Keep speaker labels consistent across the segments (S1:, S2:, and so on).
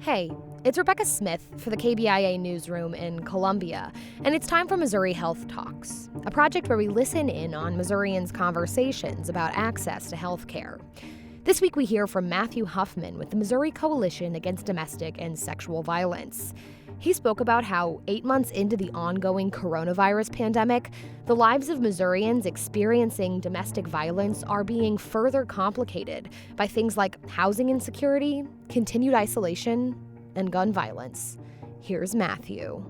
S1: Hey, it's Rebecca Smith for the KBIA Newsroom in Columbia, and it's time for Missouri Health Talks, a project where we listen in on Missourians' conversations about access to health care. This week we hear from Matthew Huffman with the Missouri Coalition Against Domestic and Sexual Violence. He spoke about how 8 months into the ongoing coronavirus pandemic, the lives of Missourians experiencing domestic violence are being further complicated by things like housing insecurity, continued isolation, and gun violence. Here's Matthew.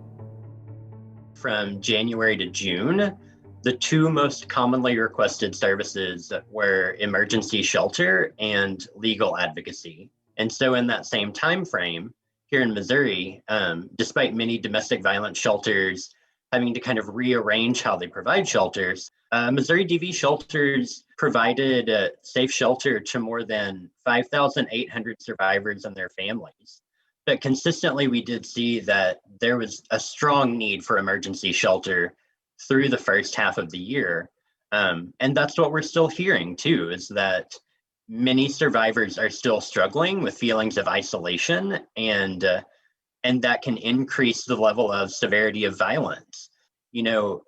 S2: From January to June, the two most commonly requested services were emergency shelter and legal advocacy. And so in that same time frame, here in Missouri, despite many domestic violence shelters having to kind of rearrange how they provide shelters, Missouri DV shelters provided safe shelter to more than 5,800 survivors and their families. But consistently, we did see that there was a strong need for emergency shelter through the first half of the year. And that's what we're still hearing, too, is that many survivors are still struggling with feelings of isolation, and that can increase the level of severity of violence. You know,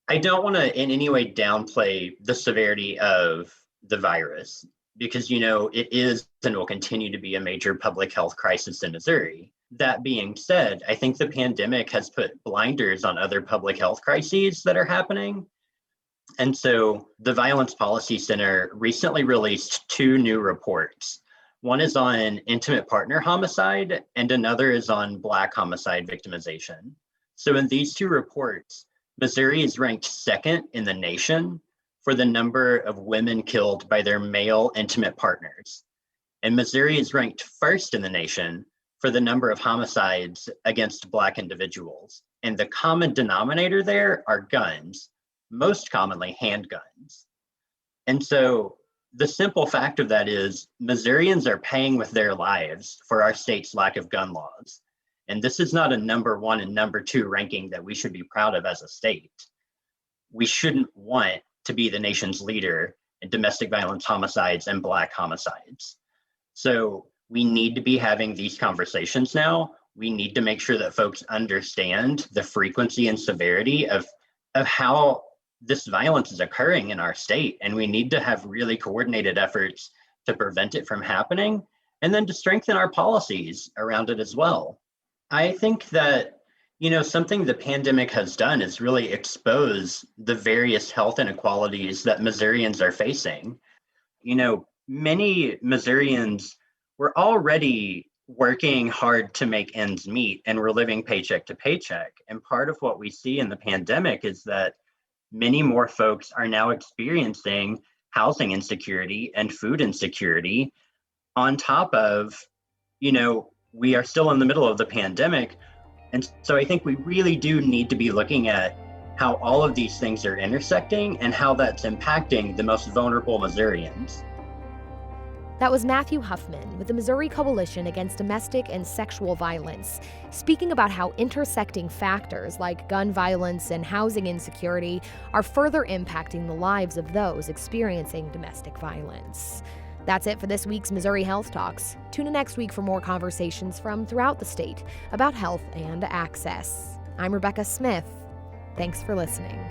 S2: I don't want to in any way downplay the severity of the virus because, it is and will continue to be a major public health crisis in Missouri. That being said, I think the pandemic has put blinders on other public health crises that are happening. And so the Violence Policy Center recently released two new reports. One is on intimate partner homicide, and another is on Black homicide victimization. So in these two reports, Missouri is ranked second in the nation for the number of women killed by their male intimate partners. And Missouri is ranked first in the nation for the number of homicides against Black individuals. And the common denominator there are guns, most commonly handguns. And so the simple fact of that is Missourians are paying with their lives for our state's lack of gun laws. And this is not a number one and number two ranking that we should be proud of as a state. We shouldn't want to be the nation's leader in domestic violence homicides and Black homicides. So we need to be having these conversations now. We need to make sure that folks understand the frequency and severity of how this violence is occurring in our state, and we need to have really coordinated efforts to prevent it from happening and then to strengthen our policies around it as well. I think that, something the pandemic has done is really expose the various health inequalities that Missourians are facing. Many Missourians were already working hard to make ends meet, and we're living paycheck to paycheck. And part of what we see in the pandemic is that many more folks are now experiencing housing insecurity and food insecurity on top of, we are still in the middle of the pandemic. And so I think we really do need to be looking at how all of these things are intersecting and how that's impacting the most vulnerable Missourians.
S1: That was Matthew Huffman with the Missouri Coalition Against Domestic and Sexual Violence, speaking about how intersecting factors like gun violence and housing insecurity are further impacting the lives of those experiencing domestic violence. That's it for this week's Missouri Health Talks. Tune in next week for more conversations from throughout the state about health and access. I'm Rebecca Smith. Thanks for listening.